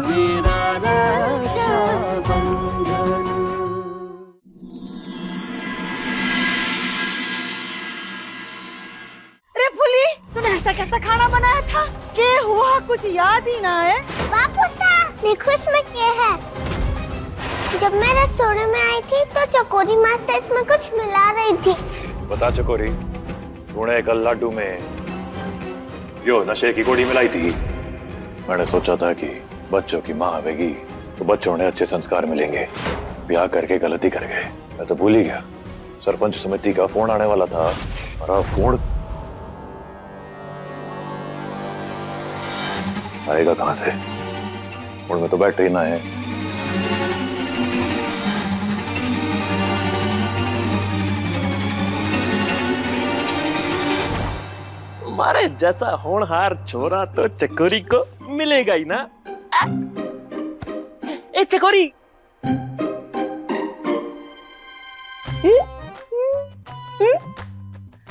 मेरा रक्षाबंधन। अरे फुली, तूने ऐसा कैसा खाना बनाया था? के हुआ कुछ याद ही ना है? बापूसा, देखो इसमें क्या है। जब मैं रसोई में आई थी तो चकोरी माँ से इसमें कुछ मिला रही थी। बता चकोरी, तूने कल लाडू में यो नशे की गोली मिलाई थी। मैंने सोचा था कि बच्चों की माँ आवेगी तो बच्चों ने अच्छे संस्कार मिलेंगे। ब्याह करके गलती कर गए, मैं तो भूल ही गया। सरपंच समिति का फोन आने वाला था और फोन आएगा कहाँ से? फोन में तो बैटरी ना है। हमारे जैसा होनहार छोरा तो चकोरी को मिलेगा ही ना। ए चकोरी,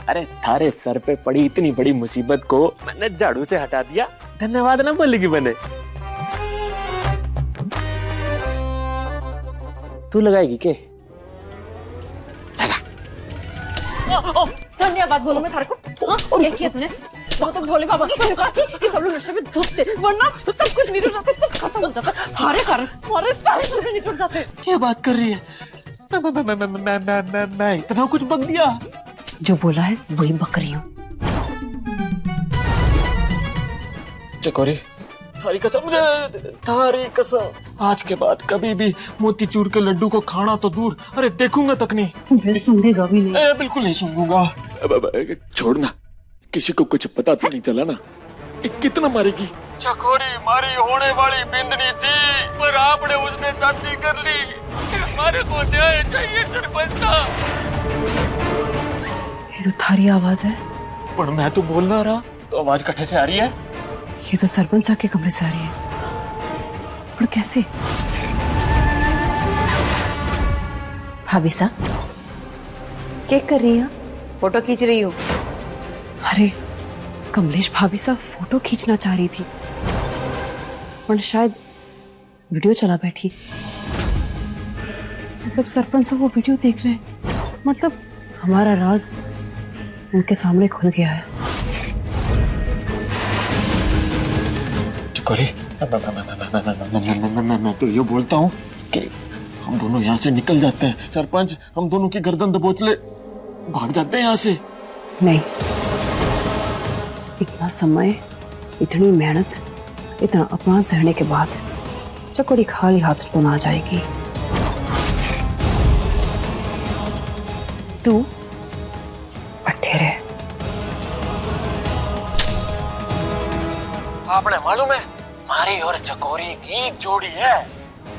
अरे थारे सर पे पड़ी इतनी बड़ी मुसीबत को मैंने झाड़ू से हटा दिया। धन्यवाद ना बोलेगी मैंने। तू लगाएगी के? धन्यवाद बोलो मैं थारे को। क्या किया तूने? वो तो भोले बाबा की कृपा थी कि सब लोग नशे में धुतते, वरना सब कुछ नहीं रहता, सब खत्म हो जाता। हमारे कारण हमारे सारे घर निचोड़ जाते। क्या बात कर रही है? मैं इतना कुछ बक दिया? जो बोला है वही बक रही हूँ। चकोरी, थारी कसम, आज के बाद कभी भी मोतीचूर के लड्डू को खाना तो दूर, अरे देखूंगा तक नहीं। मैं सूंघेगा भी नहीं। बिल्कुल नहीं सूंघूंगा। छोड़ना, किसी को कुछ पता तो नहीं चला ना? कितना मारेगी? चकोरी मारी होने वाली बिंदनी थी, पर आपने उसमें शादी कर ली। हमारे को न्याय चाहिए सरपंच साहब। ये तो थारी आवाज है। पर मैं तो बोल ना रहा, तो आवाज कट्ठे से आ रही है। ये तो सरपंच साहब के कमरे से आ रही है, पर कैसे? भाभी साहब, क्या कर रही है? फोटो खींच रही हूँ। अरे कमलेश भाभी साहब फोटो खींचना चाह रही थी, पर शायद वीडियो चला बैठी। मतलब सरपंच साहब वो वीडियो देख रहे हैं, मतलब हमारा राज उनके सामने खुल गया है। चकोरी, मैं तो ये बोलता हूँ कि हम दोनों यहाँ से निकल जाते हैं। सरपंच हम दोनों की गर्दन दबोच ले, भाग जाते हैं यहाँ से। नहीं, इतना समय, इतनी मेहनत, इतना अपमान सहने के बाद चकोरी खाली हाथ तो ना जाएगी। तू अट्ठे रह। आपने मालूम है, हमारी और चकोरी की जोड़ी है,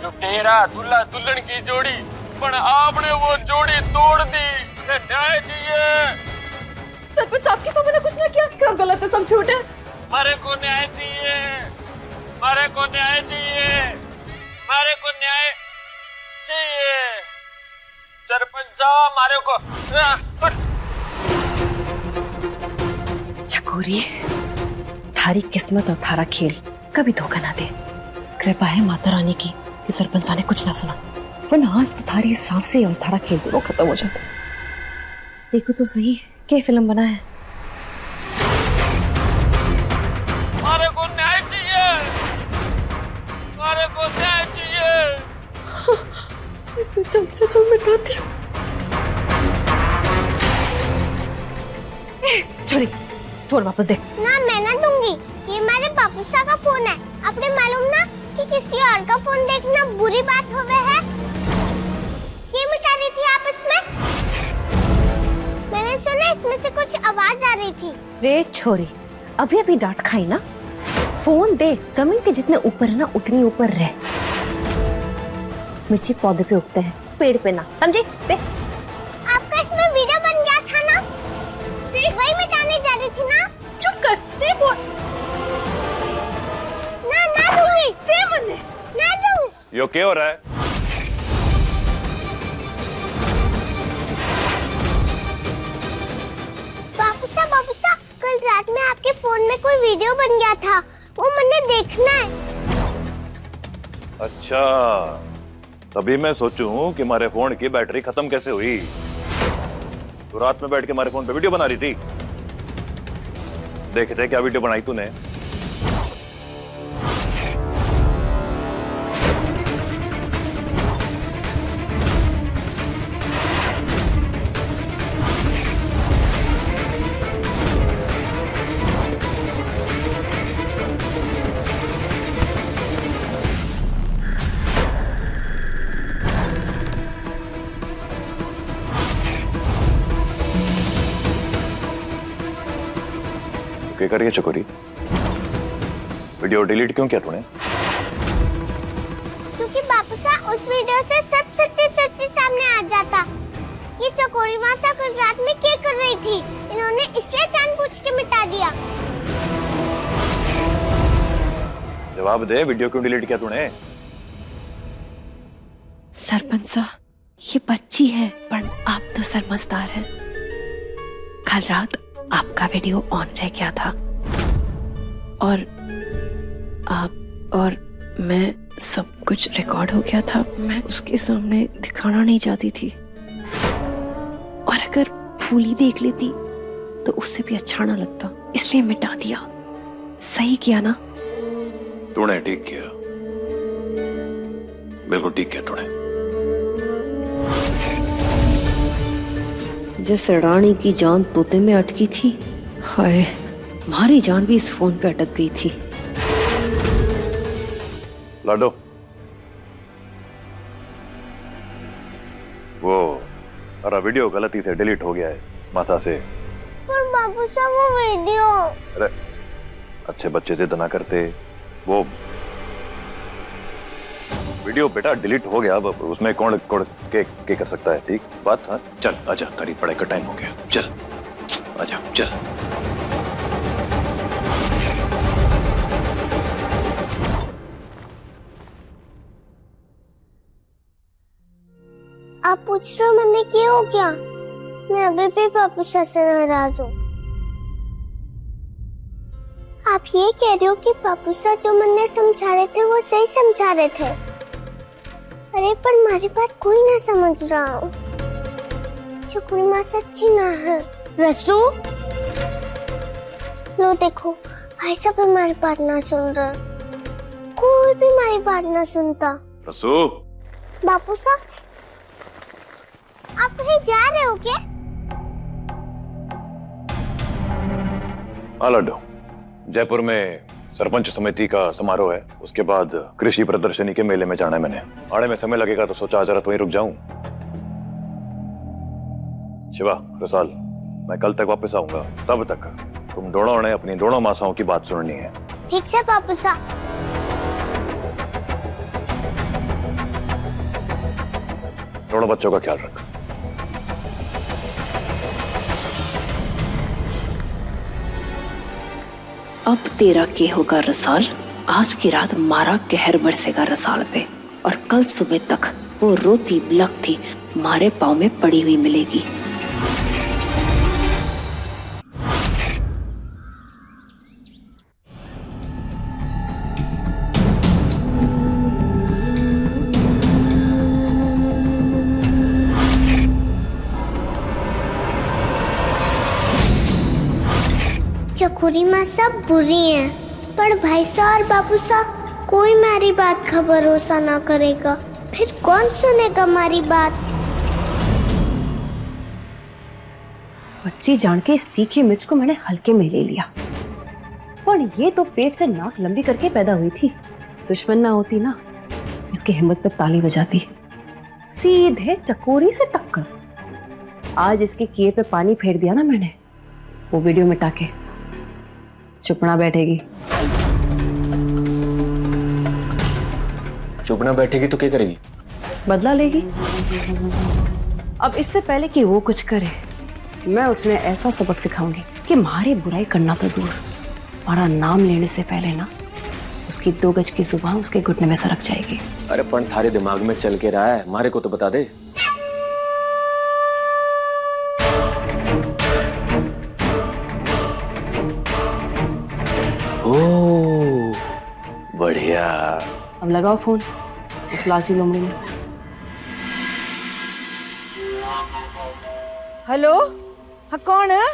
लुटेरा दूल्हा दुल्हन की जोड़ी, पर आपने वो जोड़ी तोड़ दी। न्याय चाहिए। सरपंच आपके सामने कुछ ना किया, क्या गलत है, सब झूठ है। मारे को न्याय चाहिए, मारे को न्याय चाहिए, मारे को न्याय चाहिए। सरपंच साहब मारे को। चकोरी, थारी किस्मत और थारा खेल कभी धोखा ना दे। कृपा है माता रानी की कि सरपंच ने कुछ ना सुना, वरना आज तो थारी सांसें और थारा खेल दोनों खत्म हो जाते। देखो तो सही क्या फिल्म बना है। मारे को न्याय चाहिए, मारे को न्याय चाहिए। इसे जल्द से जल्द मिटाती हूँ। छोरी, फोन वापस दे। ना मैं ना दूंगी, ये मेरे बापूसा का फोन है। आपने मालूम ना कि किसी और का फोन देखना बुरी बात होवे है। ये मिटा रही थी आप इसमें? मैंने सुना इसमें से कुछ आवाज आ रही थी। रे छोरी, अभी अभी डांट खाई ना, फोन दे। जमीन के जितने ऊपर है ना उतनी ऊपर रह। मिर्ची पौधे पे उगते हैं, पेड़ पे ना, समझी? दे। आपका इसमें वीडियो बन गया था ना, वही मिटाने जा रही थी ना। चुप कर, दे फोन। ना दूंगी, दे मन्ने, ना दूंगी। यो क्या हो रहा है? बापूसा, कल रात में आपके फोन में कोई वीडियो बन गया था, वो मैंने देखना है। अच्छा, तभी मैं सोचूं कि हमारे फोन की बैटरी खत्म कैसे हुई। तो रात में बैठ के हमारे फोन पे वीडियो बना रही थी। देखे थे क्या वीडियो बनाई तूने? क्या करिए चकोरी? वीडियो डिलीट क्यों किया तूने? क्योंकि बापू साहब उस वीडियो से सब सच्चे सामने आ जाता कि चकोरी मासा कल रात में क्या कर रही थी। इन्होंने इसलिए जानबूझ के मिटा दिया। जवाब दे, वीडियो क्यों डिलीट किया तूने? सरपंच साहब, ये बच्ची है पर आप तो समझदार हैं। कल रात आपका वीडियो ऑन रह गया था और मैं सब कुछ रिकॉर्ड हो गया था। मैं उसके सामने दिखाना नहीं चाहती थी और अगर फूली देख लेती तो उससे भी अच्छा ना लगता, इसलिए मिटा दिया। सही किया ना? तूने ठीक किया, बिल्कुल ठीक किया तूने। जैसे रानी की जान तोते में अटकी थी, हाय हमारी जान भी इस फोन पे अटक गई थी। लाडो, वो अरे वीडियो गलती से डिलीट हो गया है मासा से। पर बापू साहब वो वीडियो। अरे अच्छे बच्चे जिद ना करते, वो वीडियो बेटा डिलीट हो गया, अब उसमें कौन के कर सकता है? ठीक बात। हाँ चल आजा, तेरी पढ़ाई का टाइम हो गया, चल आजा चल। आप पूछ रहे हो मैंने क्या हो गया? मैं अभी भी बापू साहब से नाराज हूँ। आप ये कह रहे हो कि बापू साहब जो मैंने समझा रहे थे वो सही समझा रहे थे? अरे पर हमारी बात कोई ना समझ रहा हो। चकोरी माँ सच्ची ना है। रसू, लो देखो भाई साहब हमारी बात ना सुन रहे। कोई भी हमारी बात ना सुनता। रसू, बापू साहब आप कहीं जा रहे हो क्या? हाँ लाडो, जयपुर में सरपंच समिति का समारोह है, उसके बाद कृषि प्रदर्शनी के मेले में जाना है। मैंने आने में समय लगेगा तो सोचा आज रात वहीं रुक जाऊं। शिवा, रसाल, मैं कल तक वापस आऊंगा, तब तक तुम दोनों ने अपनी दोनों मासाओं की बात सुननी है। ठीक से बापू साहब। दोनों बच्चों का ख्याल रख। अब तेरा के होगा रसाल। आज की रात मारा कहर बरसेगा रसाल पे और कल सुबह तक वो रोती बिलखती मारे पाँव में पड़ी हुई मिलेगी। चकोरी माँ सब बुरी हैं, पर भाई साहब और बाबू साहब कोई मेरी बात का भरोसा ना करेगा, फिर कौन सुनेगा हमारी बात? बच्ची जान के इस तीखी मिर्च को मैंने हल्के में ले लिया, पर ये तो पेट से नाक लंबी करके पैदा हुई थी। दुश्मन ना होती ना, इसकी हिम्मत पे ताली बजाती। सीधे चकोरी से टक्कर। आज इसके किए पे पानी फेर दिया ना मैंने, वो वीडियो मिटा के चुप ना बैठेगी। चुप ना बैठेगी तो क्या करेगी? बदला लेगी। अब इससे पहले कि वो कुछ करे, मैं उसने ऐसा सबक सिखाऊंगी कि मारे बुराई करना तो दूर, हमारा नाम लेने से पहले ना उसकी 2 गज की जुबान उसके घुटने में सरक जाएगी। अरे पण थारे दिमाग में चल के रहा है, हमारे को तो बता दे। ओह बढ़िया। अब लगाओ फोन। इस लालची लोमड़ी ने। हेलो, हाँ कौन है?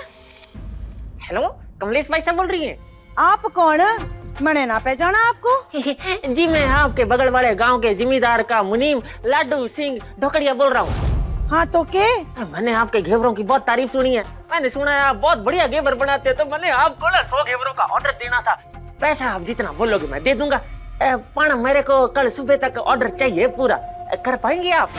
हेलो, कमलेश भाई साहब बोल रही हैं? आप कौन है? मैंने ना पहचाना आपको। जी मैं आपके बगल वाले गांव के जिम्मेदार का मुनीम लाडू सिंह ढोकड़िया बोल रहा हूँ। हाँ तो के? मैंने आपके घेवरों की बहुत तारीफ सुनी है। मैंने सुना है आप बहुत बढ़िया घेवर बनाते हैं, तो मैंने आपको ना 100 घेवरों का ऑर्डर देना था। पैसा आप जितना बोलोगे मैं दे दूंगा, पर मेरे को कल सुबह तक ऑर्डर चाहिए पूरा। कर पाएंगे आप?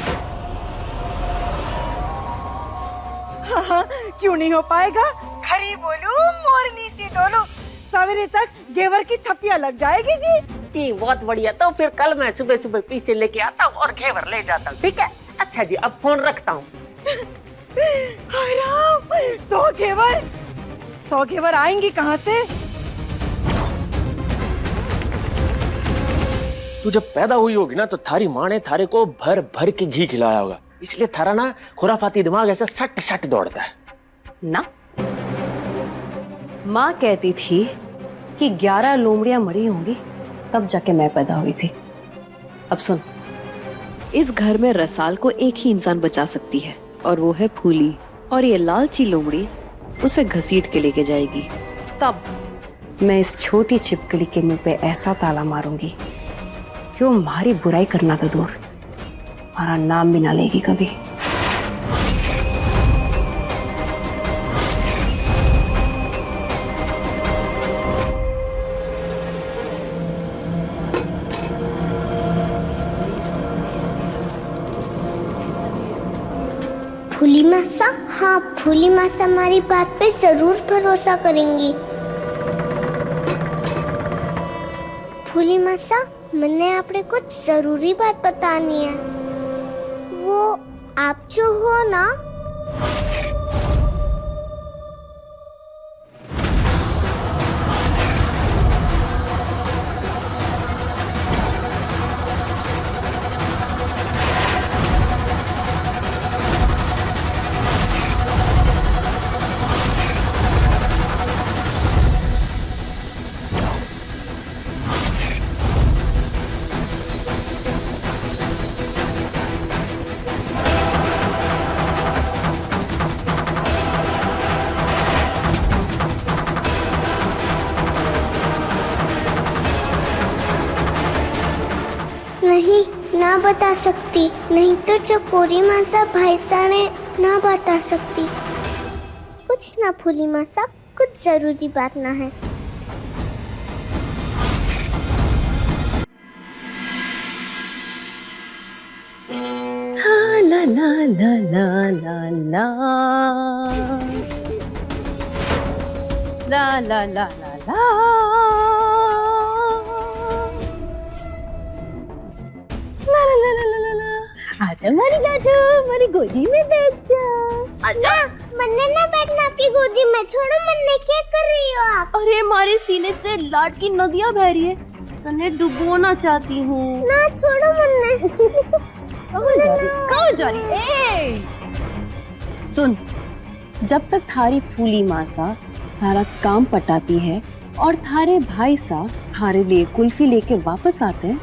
हाँ, क्यों नहीं हो पाएगा? खरी बोलू मोरनी सी डोलू, सवेरे तक घेवर की थपिया लग जाएगी जी। जी बहुत बढ़िया, तो फिर कल मैं सुबह सुबह पीछे लेके आता हूँ और घेवर ले जाता हूँ, ठीक है? अच्छा जी, अब फोन रखता हूँ। 100 घेवर आएंगी कहाँ से? तू जब पैदा हुई होगी ना, तो थारी माँ ने थारे को भर भर के घी खिलाया होगा, इसलिए थारा ना खुराफाती दिमाग ऐसा सट सट दौड़ता है ना। माँ कहती थी कि 11 लोमड़ियां मरी होंगी तब जाके मैं पैदा हुई थी। अब सुन, इस घर में रसाल को एक ही इंसान बचा सकती है और वो है फूली, और ये लालची लोमड़ी उसे घसीट के लेके जाएगी। तब मैं इस छोटी छिपकली के मुंह पे ऐसा ताला मारूंगी कि वो हमारी बुराई करना तो दूर, हमारा नाम भी ना लेगी कभी। फूली मासा, हाँ फूली मासा हमारी बात पे जरूर भरोसा करेंगी। फूली मासा, मैंने आपने कुछ जरूरी बात बतानी है। वो आप जो हो ना, नहीं ना बता सकती, नहीं तो चकोरी मासा भाई साने ना बता सकती। कुछ ना फूली मासा, कुछ जरूरी बात ना है। ला ला ला ला ला ला ला ला ला ला ला। आजा हमारी लाडू, हमारी गोदी में बैठ जा। आजा। मन्ने ना बैठना आपकी गोदी में, छोड़ो मन्ने, क्या कर रही हो आप? अरे हमारे सीने से लाड की नदियां बह रही है, तन्ने डुबोना चाहती हूँ। ना छोड़ो मन्ने। कहाँ जा रही? ए! सुन, जब तक थारी फूली मासा सारा काम पटाती है और थारे भाई सा थारे लिए कुल्फी लेके वापस आते हैं,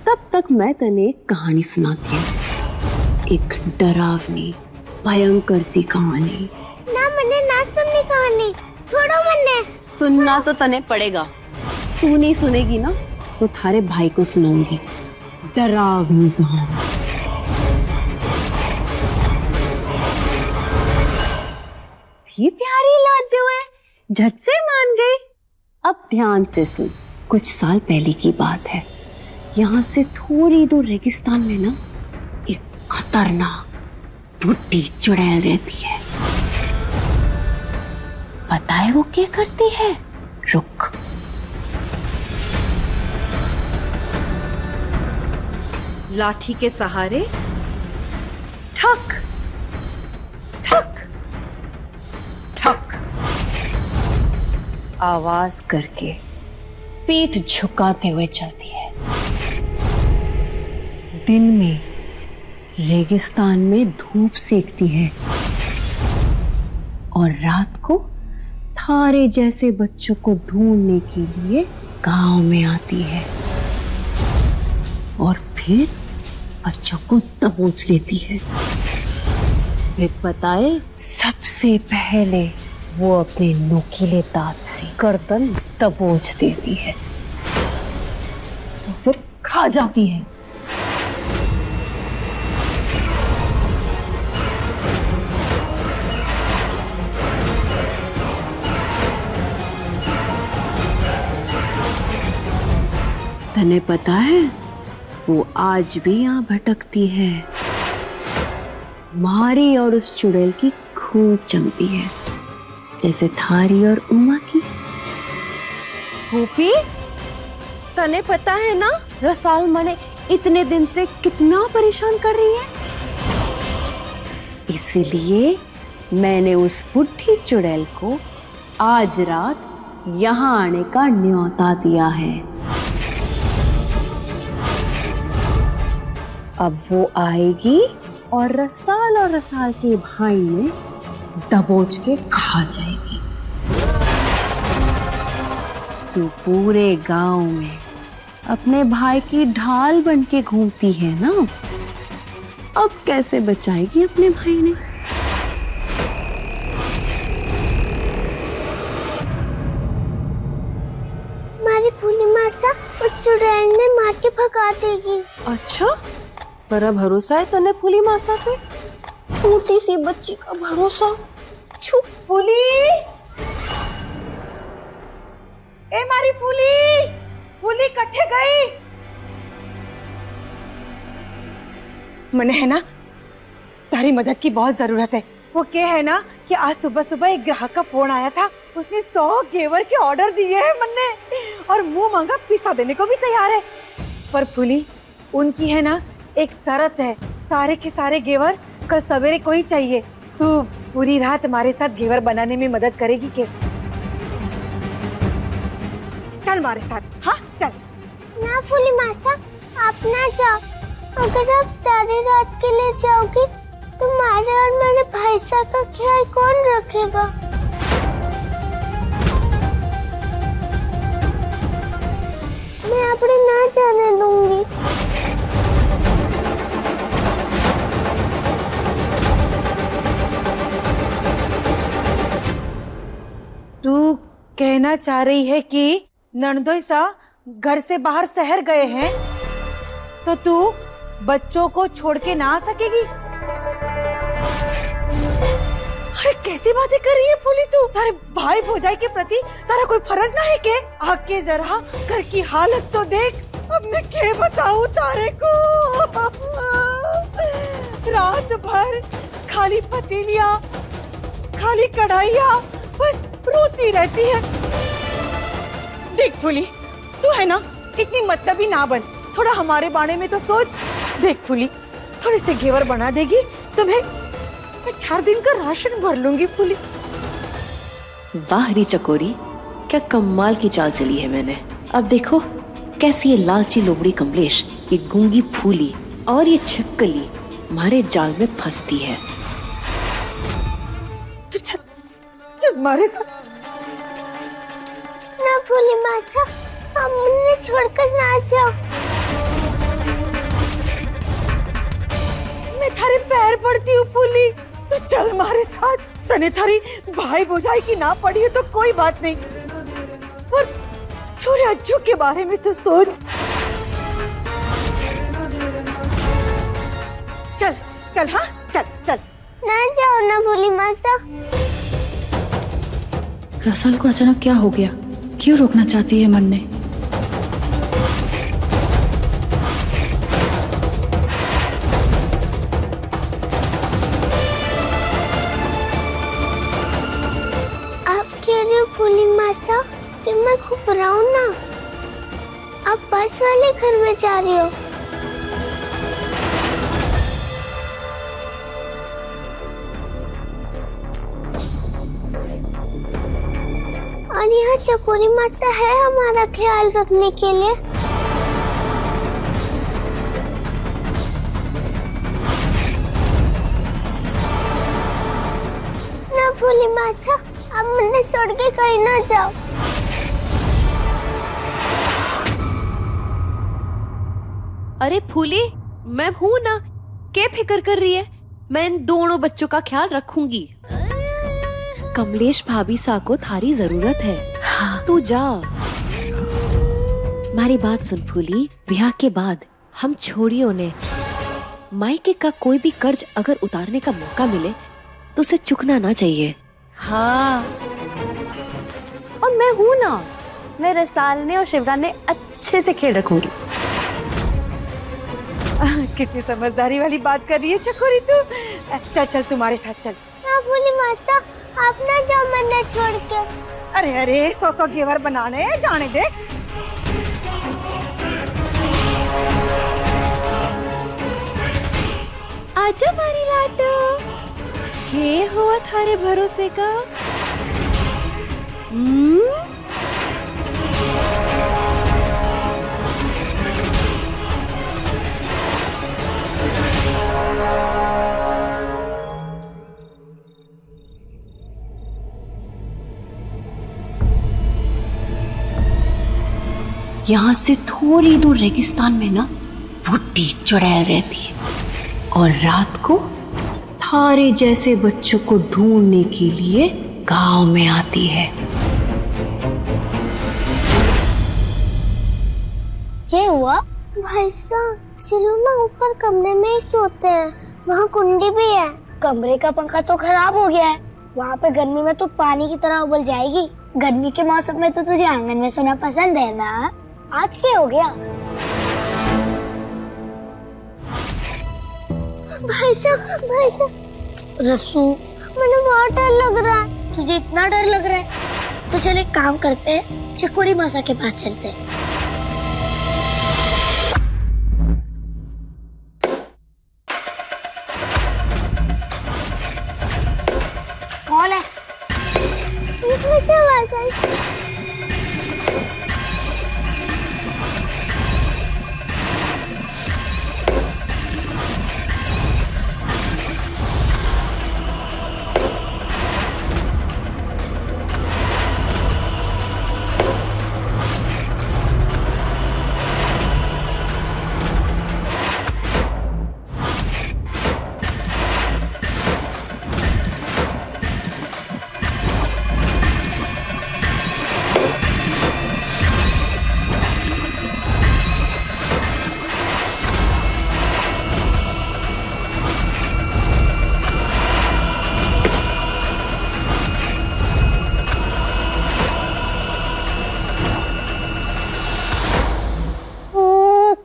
तब तक मैं तने एक कहानी सुनाती हूँ, एक डरावनी भयंकर सी कहानी। ना मन्ने ना सुननी कहानी, छोड़ो मन्ने। सुनना तो तने पड़ेगा, तू नहीं सुनेगी ना तो थारे भाई को सुनाऊंगी डरावनी कहानी। ये प्यारी लाडू है, झट से मान गई। अब ध्यान से सुन, कुछ साल पहले की बात है। यहाँ से थोड़ी दूर रेगिस्तान में ना एक खतरनाक बुढ़ी चुड़ैल रहती है। पता है वो क्या करती है? रुक। लाठी के सहारे ठक ठक ठक आवाज करके पेट झुकाते हुए चलती है। दिन में रेगिस्तान में धूप सेकती है और रात को थारे जैसे बच्चों को ढूंढने के लिए गांव में आती है और फिर बच्चों को दबोच लेती है। फिर बताए, सबसे पहले वो अपने नुकीले दांत से गर्दन दबोच देती है, तो फिर खा जाती है। तने पता है, वो आज भी यहाँ भटकती है। मारी और उस चुड़ैल की खूब जमती है, जैसे थारी और उमा की। गोपी, तने पता है ना रसाल मने इतने दिन से कितना परेशान कर रही है। इसलिए मैंने उस बुढ़ी चुड़ैल को आज रात यहाँ आने का न्योता दिया है। अब वो आएगी और रसाल के भाई में दबोच के खा जाएगी। तू पूरे गांव में अपने भाई की ढाल बन के घूमती है ना, अब कैसे बचाएगी अपने भाई ने? हमारी फूली मासा उस चुड़ैल ने मार के भगा देगी। अच्छा, बड़ा भरोसा है तने फूली मासा पे। छोटी सी बच्ची का भरोसा। छुप फूली, ए मारी फूली, फूली कट्ठे गई। मने है ना, तारी मदद की बहुत जरूरत है। वो क्या है ना कि आज सुबह सुबह एक ग्राहक का फोन आया था, उसने 100 घेवर के ऑर्डर दिए हैं मन्ने, और मुंह मांगा पिसा देने को भी तैयार है। पर फूली, उनकी है ना एक शर्त है, सारे के सारे घेवर कल सवेरे को ही चाहिए। तू पूरी रात हमारे साथ घेवर बनाने में मदद करेगी के? चल हमारे साथ। हाँ चल। ना फूली मासा, आप ना जाओ। अगर आप सारी रात के लिए जाओगी तो तुम्हारे और मेरे भाई साहब का ख्याल कौन रखेगा? मैं अपने ना जाने दूंगी। तू कहना चाह रही है कि नंदोई सा घर से बाहर शहर गए हैं, तो तू बच्चों को छोड़ के ना आ सकेगी? अरे कैसी बातें कर रही है फूली तू? तारे भाई भौजाई के प्रति तारा कोई फर्ज ना है के? आके जरा घर की हालत तो देख। अब मैं क्या बताऊं तारे को? रात भर खाली पतीलियां, खाली कढ़ाइयां, बस रोती रहती है। देख फूली, तू है ना इतनी मतलबी ना बन, थोड़ा हमारे बारे में तो सोच। देख फूली, थोड़े से घेवर बना देगी तो मैं 4 दिन का राशन भर लूंगी फूली। वाह री चकोरी, क्या कमाल की चाल चली है मैंने। अब देखो कैसी ये लालची लोबड़ी कमलेश, ये गूंगी फूली और ये छिपकली हमारे जाल में फंसती है। तू चल हमारे साथ। ना फूली मासा, आप मुझे छोड़कर ना जाओ। मैं थारे पैर पड़ती हूँ फूली, तू चल हमारे साथ। तने थारी भाई भौजाई की ना पड़ी है तो कोई बात नहीं, पर छोरे अज्जू के बारे में तो सोच। चल चल, हाँ चल चल। ना जाओ ना फूली मासा। रसाल को अचानक क्या हो गया? क्यों रोकना चाहती है मन ने? आप कह रहे हो फूली मासा कि मैं घबराऊं ना? आप पास वाले घर में जा रही हो? और यहाँ चकोरी मासा है हमारा ख्याल रखने के लिए। ना फूली मासा, अब मुझे छोड़ के कहीं ना जाओ। अरे फूली, मैं हूं ना, क्या फिक्र कर रही है? मैं इन दोनों बच्चों का ख्याल रखूंगी। कमलेश भाभी सा को थारी जरूरत है। हाँ। तू जा। हमारी बात सुन फूली, ब्याह के बाद हम छोड़ियों ने मायके का कोई भी कर्ज अगर उतारने का मौका मिले तो उसे चुकना ना चाहिए। हाँ, और मैं हूं ना, मैं रसाल और शिवरान ने अच्छे से खेल रखूंगी। कितनी समझदारी वाली बात कर रही है चकोरी तू। चल चल तुम्हारे साथ चल। ना बोली मासा, आप ना जाओ मन्ने छोड़ के। अरे अरे 100 घेवर बनाने, जाने दे। आजा मारी लाडो, के हुआ थारे भरोसे का? यहाँ से थोड़ी दूर रेगिस्तान में ना भुट्टी चुड़ैल रहती है और रात को थारे जैसे बच्चों को ढूंढने के लिए गांव में आती है। क्या हुआ? भाई साहब चलो ना, ऊपर कमरे में ही सोते हैं, वहाँ कुंडी भी है। कमरे का पंखा तो खराब हो गया है, वहाँ पे गर्मी में तो पानी की तरह उबल जाएगी। गर्मी के मौसम में तो तुझे आंगन में सोना पसंद है ना? आज क्या हो गया? भाई साहब रसू, मुझे बहुत डर लग रहा है। तुझे इतना डर लग रहा है तो चल एक काम करते हैं, चकोरी मासा के पास चलते हैं। कौन है?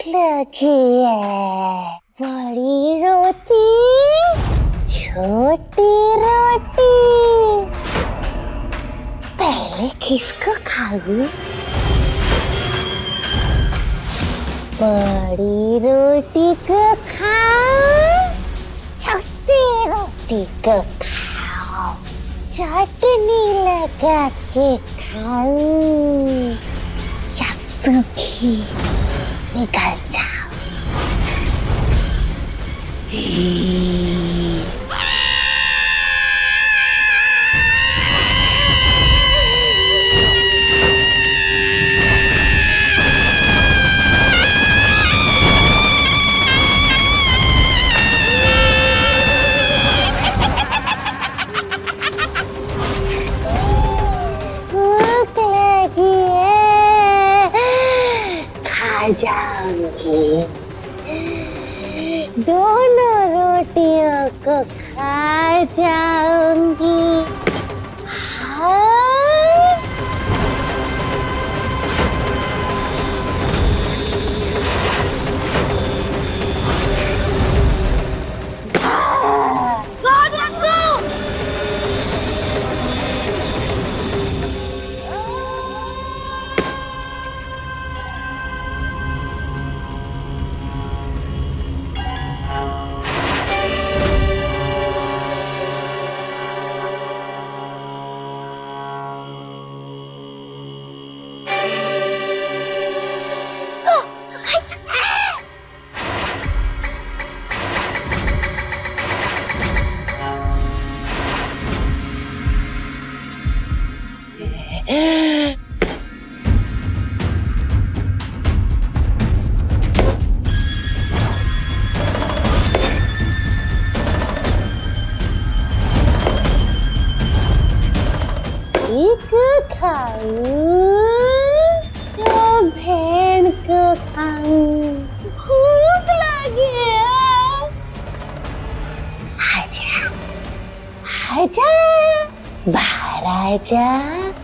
लगी है बड़ी रोटी छोटी रोटी, पहले किसको खाऊं? बड़ी रोटी को खाओ, छोटी रोटी को खाओ, चटनी लगा के खाओ या सूखी निकल जाओ। भूख लगी है, खा जाऊंगी। दोनों रोटियों को खा जाऊंगी। हाँ? बाहर आजा,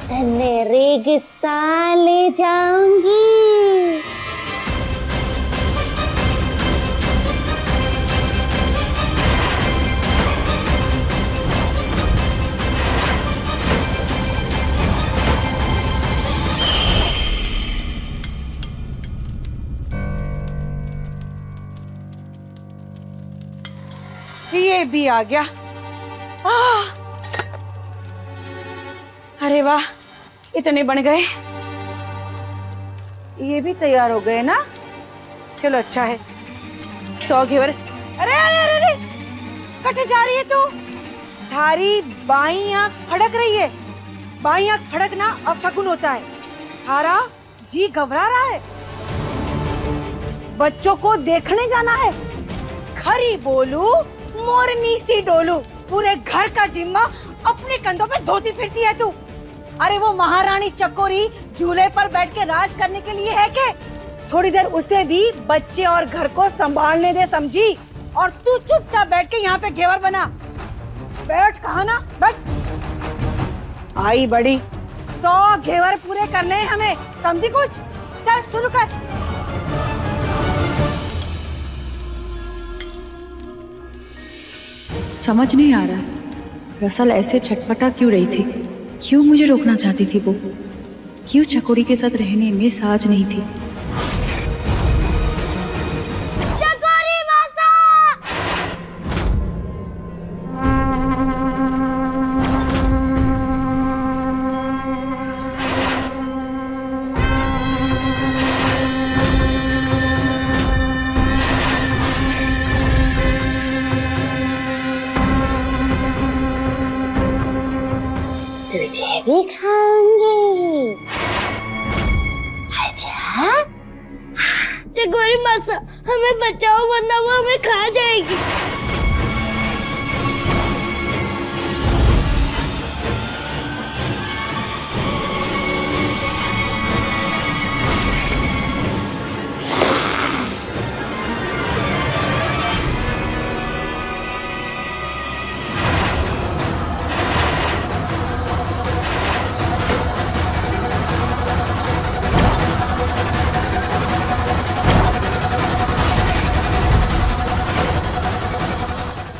तन्ने रेगिस्तान ले जाऊंगी। ये भी आ गया। अरे वाह, इतने बन गए। ये भी तैयार हो गए ना? चलो अच्छा है। 100 घेवर। अरे अरे अरे अरे, कटे जा रही है तू। थारी बाईं आंख फड़क रही है। बाईं आंख फड़कना अपशकुन होता है। थारा जी घबरा रहा है। बच्चों को देखने जाना है। खरी बोलू मोरनी सी डोलू, पूरे घर का जिम्मा अपने कंधों पे धोती फिरती है तू। अरे वो महारानी चकोरी झूले पर बैठ के राज करने के लिए है के? थोड़ी देर उसे भी बच्चे और घर को संभालने दे, समझी? और तू चुपचाप बैठ के यहाँ पे घेवर बना। बैठ, कहा ना बैठ। आई बड़ी, 100 घेवर पूरे करने हैं हमें, समझी कुछ? चल शुरू कर। समझ नहीं आ रहा रसल ऐसे छटपटा क्यों रही थी, क्यों मुझे रोकना चाहती थी वो, क्यों चकोरी के साथ रहने में साज नहीं थी। चकोरी मासा! तुझे भी खाऊंगी। अच्छा, चकोरी मासा हमें बचाओ वरना वो हमें खा जाएगी।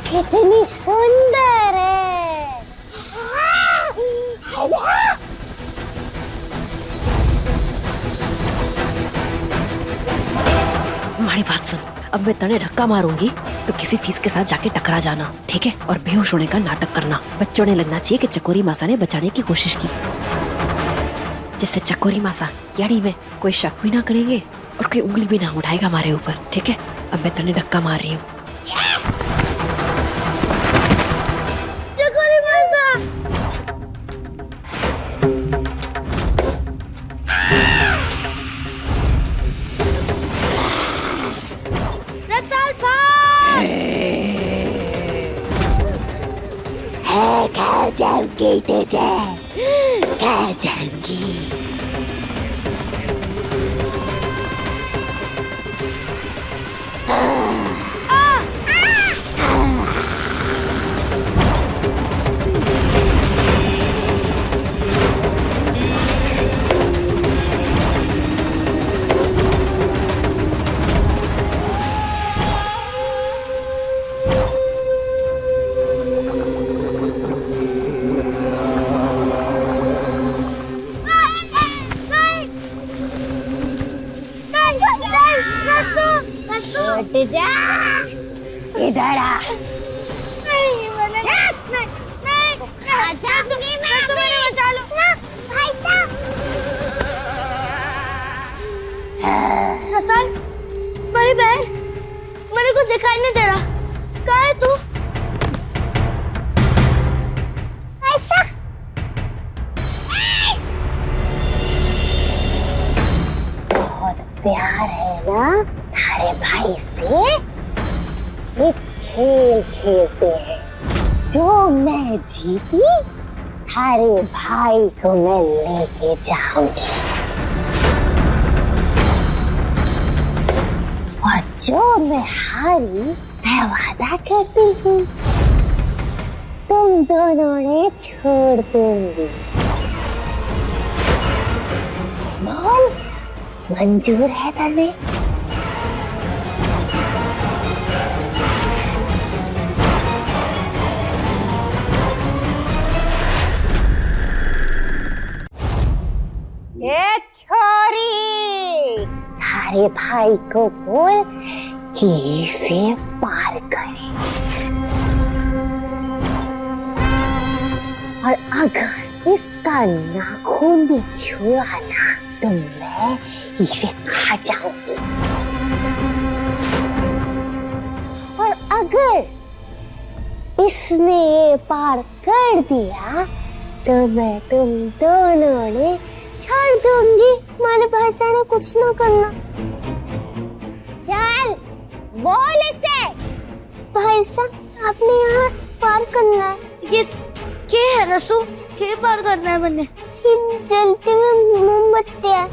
कितनी सुंदर है। हमारी बात सुन, अब मैं तने धक्का मारूंगी तो किसी चीज के साथ जाके टकरा जाना, ठीक है? और बेहोश होने का नाटक करना। बच्चों ने लगना चाहिए कि चकोरी मासा ने बचाने की कोशिश की, जिससे चकोरी मासा यानी मैं कोई शक भी ना करेंगे और कोई उंगली भी ना उठाएगा हमारे ऊपर, ठीक है? अब मैं तने धक्का मार रही हूँ। चकोरी मासा! रसल भाग! खा जाऊंगी तुझे, खा जाऊंगी। जा, इधर आ। नहीं, बचा दूंगी मैं, तुम्हें बचा लो ना भाई साहब। रसल, मेरी बहन, मुझे कुछ दिखाई नहीं दे रहा। कहाँ है तू? ऐसा बहुत प्यार है ना थारे भाई से। एक खेल खेलते हैं, जो मैं जीती थारे भाई को मैं लेके जाऊंगी, और जो मैं हारी मैं वादा करती हूँ तुम दोनों ने छोड़ दूंगी। बोल, मंजूर है तुम्हें? ए छोरी, थारे भाई को बोल कि इसे पार करे, और अगर इसका नाखून भी छुआ ना तो मैं इसे खा जाऊंगी, और अगर इसने ये पार कर दिया तो मैं तुम दोनों ने छोड़ दूंगी। हमारे भाषा ने कुछ ना करना। चल बोल इसे। भाषा आपने यहाँ पार करना है। ये क्या है रसू? क्या पार करना है मैंने? ये जलती हुई मोमबत्ती है,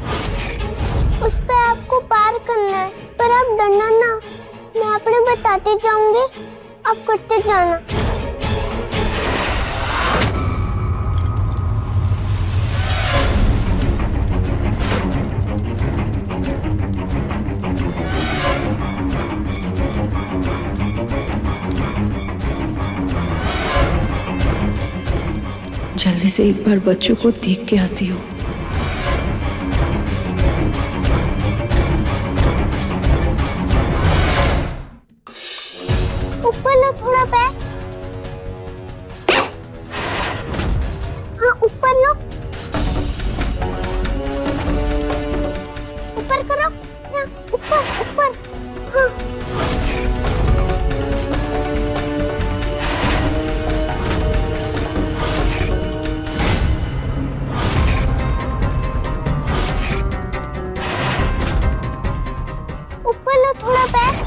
उस पे आपको पार करना है। पर आप डरना ना, मैं आपने बताते जाऊंगी, आप करते जाना। जल्दी से एक बार बच्चों को देख के आती हूँ। ऊपर लो थोड़ा पैर। हाँ ऊपर लो, ऊपर करो, हाँ ऊपर ऊपर, हाँ ऊपर लो थोड़ा पैर।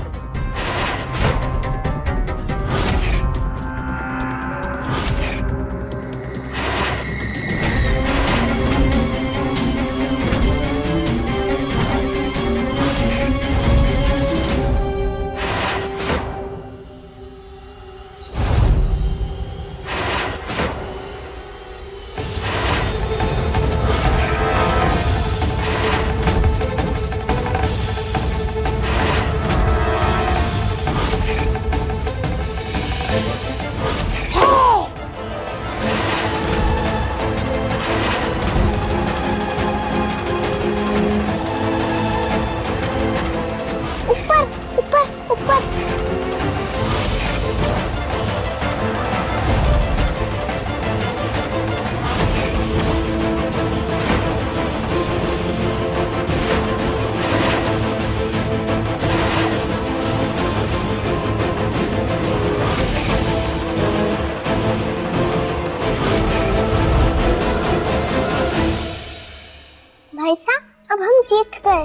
भाई साहब अब हम जीत गए।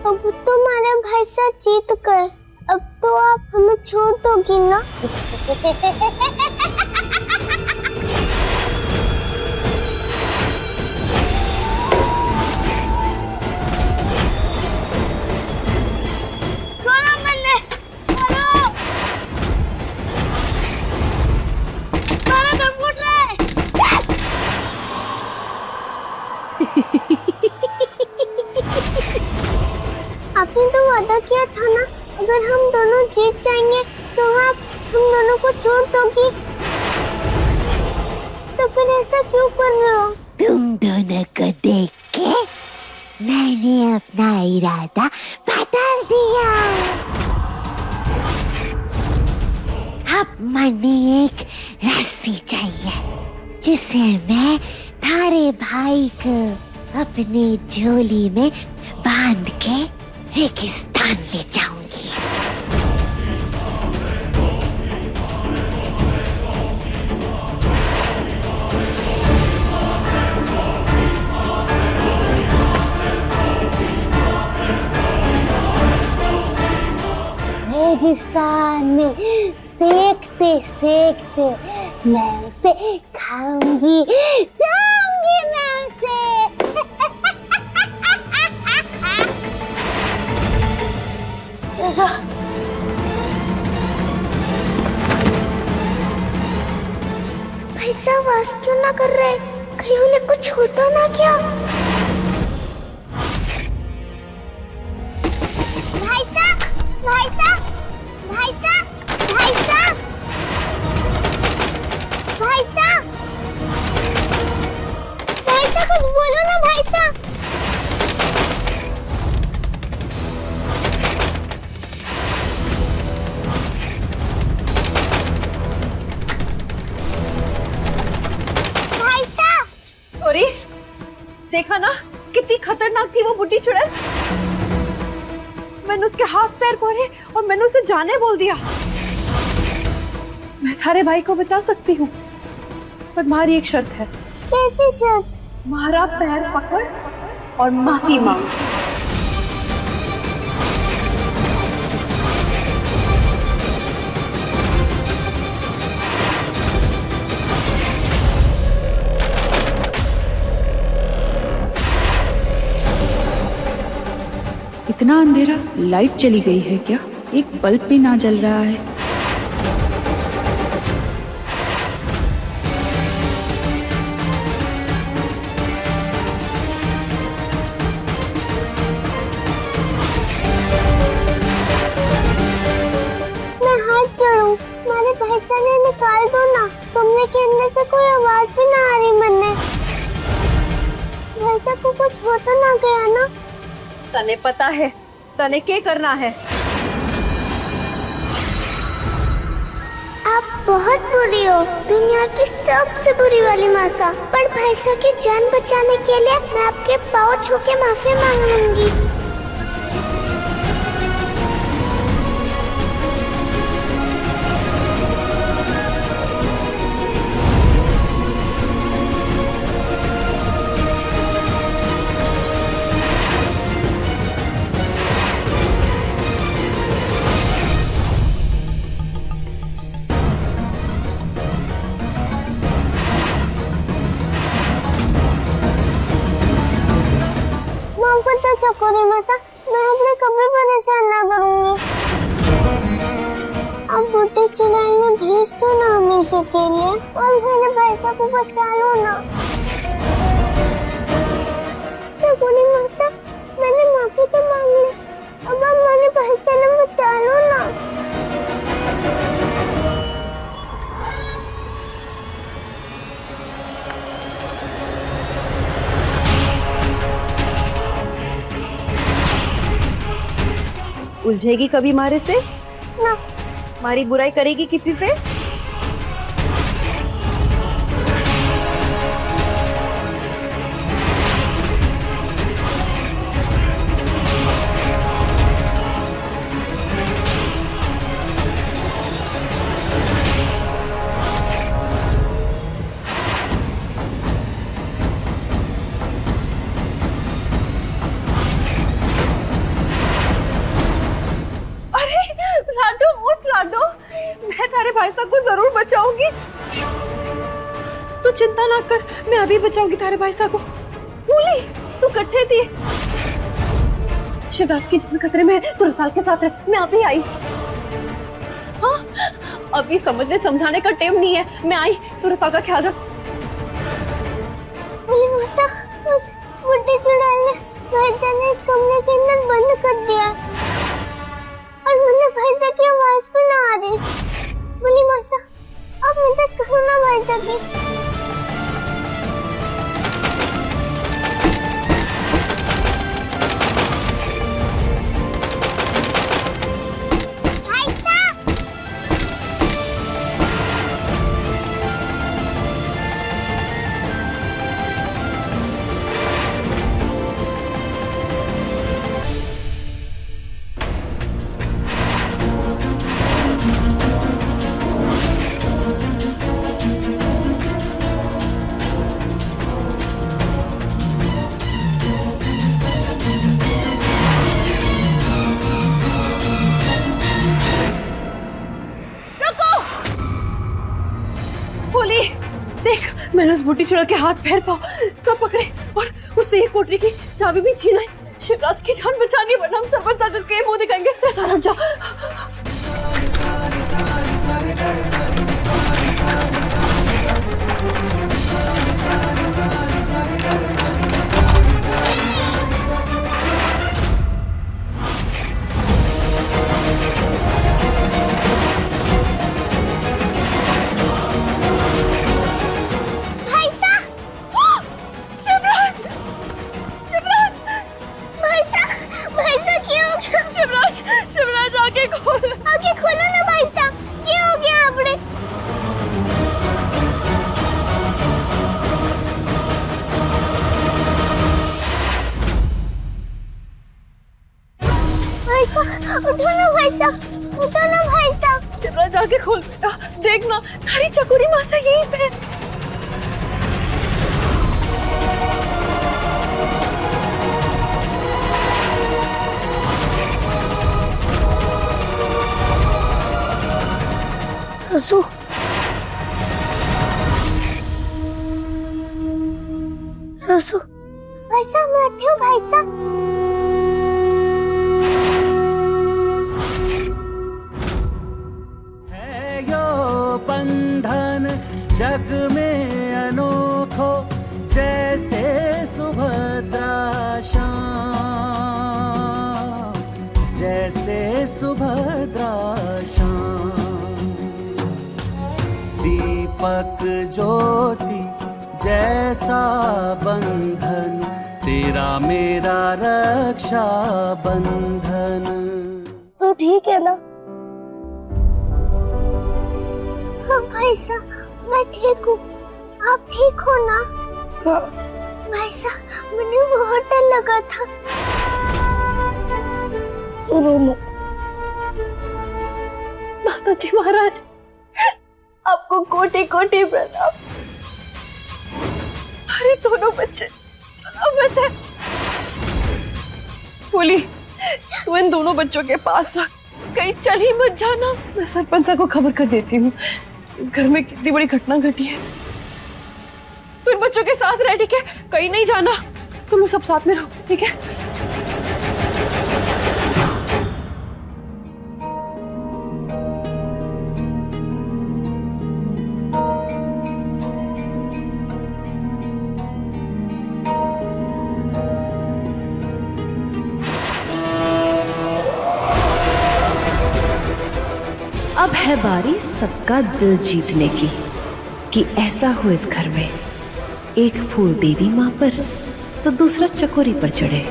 अब तो हमारे भाई साहब जीत गए, अब तो आप हमें छोड़ दोगी ना? आपने तो वादा किया था ना, अगर हम दोनों जीत जाएंगे तो आप हम दोनों को छोड़ दोगी, तो फिर ऐसा क्यों कर रहे हो? तुम दोनों को देख के मैंने अपना इरादा बदल दिया। अब मुझे एक रस्सी चाहिए जिसे मैं थारे भाई को अपने झोली में बांध के रेगिस्तान ले जाऊंगी। रेगिस्तान में सेकते सेकते मैं उसे खाऊंगी, जाऊंगी मैं उसे। ऐसा भाई साहब आवाज क्यों ना कर रहे? कहीं उन्हें कुछ होता ना क्या? भाई साहब, भाई साहब, भाई साहब, भाई साहब, भाई साहब, भाई साहब कुछ बोलो ना भाई साहब। सॉरी, देखा ना कितनी खतरनाक थी वो बुढ़ी चुड़ैल। मैंने उसके हाथ पैर पकड़े और मैंने उसे जाने बोल दिया। मैं थारे भाई को बचा सकती हूँ, पर तुम्हारी एक शर्त है। कैसी शर्त? तुम्हारा पैर पकड़ और माफी मांग। इतना अंधेरा, लाइट चली गई है क्या? एक बल्ब भी ना जल रहा है। मैं हाथ जोड़ूं, मेरे भैंसा ने निकाल दो ना। कमरे के अंदर से कोई आवाज भी ना आ रही। मैंने भैंसा को कुछ हो तो ना गया ना? तने पता है तने क्या करना है। आप बहुत बुरी हो, दुनिया की सबसे बुरी वाली मासा। पर भैंसा की जान बचाने के लिए मैं आपके पाँव छू के माफी मांग लूंगी। चकोरी मासा, मैं अपने कभी परेशान ना करूंगी। अब बुढ़ी चुड़ैल ने भेज दो ना हमेशा के लिए, और मेरे भैंसा को बचा लो ना। चकोरी मासा, मैंने माफी तो मांग ली, अब आप मेरे भैंसा ने बचा लो ना। उलझेगी कभी मारे से ना? मारी बुराई करेगी किसी से? मैं तारे भाई साहब को जरूर बचाऊंगी। तू चिंता ना कर, मैं अभी बचाऊंगी तारे भाई साहब को। फूली, तू कट्ठे थी। शिवराज की जान खतरे में है, तू रसाल के साथ रह। मैं अभी आई। हाँ, अभी समझने समझाने का टाइम नहीं है। मैं आई, तू रसाल का ख्याल रख। मौसा, उस बुढ़ी चुड़ैल ने भैंसा ने इस कमरे के अंदर बंद कर दिया, और मुझे भैंसा की आवाज भी ना आ रही। बोली मौसा, आप मदद करो ना भैंसा की। मैंने उस बुढ़ी चुड़ैल के हाथ पैर पाँव सब पकड़े और उससे एक कोठरी की चाबी भी छीन लाई। शिवराज की जान बचानी, वरना हम सरपंच सागर के मुंह दिखाएंगे। रसा हट जा। उठो ना भाई साहब, उठो ना भाई साहब। शिवराज आके खोल बेटा, देखना थारी चकोरी मासा यहीं पे। रसू रसू भाई साहब, मैं उठी हूँ भाई साहब। बंधन जग में अनोखो, जैसे सुभद्रा श्याम, जैसे सुभद्रा श्याम। दीपक ज्योति जैसा बंधन, तेरा मेरा रक्षा बंधन। तो ठीक है ना? हाँ भाई साहब, मैं ठीक हूँ। आप ठीक हो ना? भाई साहब, मुझे बहुत डर लगा था। सुनो मत। माताजी महाराज, आपको कोटि कोटि प्रणाम। अरे दोनों बच्चे सलामत है। फूली, तू इन दोनों बच्चों के पास आ, कहीं चल ही मत जाना। मैं सरपंच साहब को खबर कर देती हूँ इस घर में कितनी बड़ी घटना घटी है। तू इन बच्चों के साथ रह, ठीक है? कहीं नहीं जाना। तुम लोग सब साथ में रहो, ठीक है? अब है बारी सबका दिल जीतने की, कि ऐसा हो इस घर में एक फूल देवी माँ पर तो दूसरा चकोरी पर चढ़े।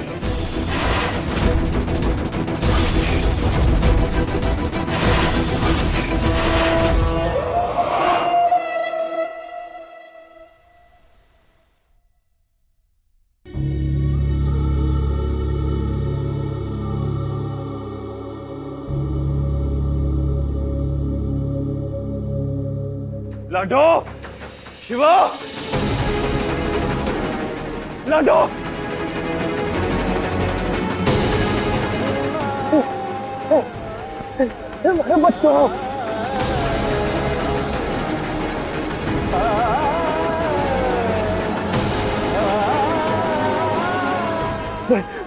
लाडो, शिवा, लाडो। हमारे बच्चों,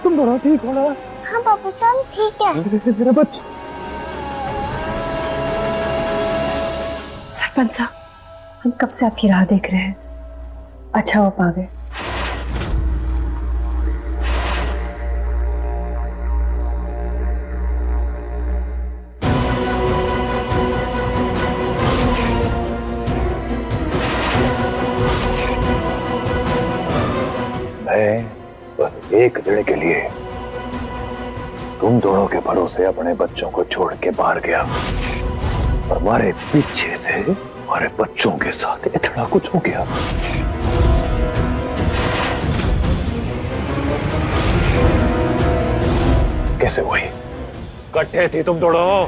तुम दोनों ठीक हो ना? हाँ बाबू साहब, ठीक है। मेरे बच्चे। सरपंच साहब, हम कब से आपकी राह देख रहे हैं। अच्छा आप आ गए। मैं बस एक दिन के लिए तुम दोनों के भरोसे अपने बच्चों को छोड़ के बाहर गया, और हमारे पीछे से हमारे बच्चों के साथ इतना कुछ हो गया। कैसे हुई? इकट्ठे थी तुम दोनों,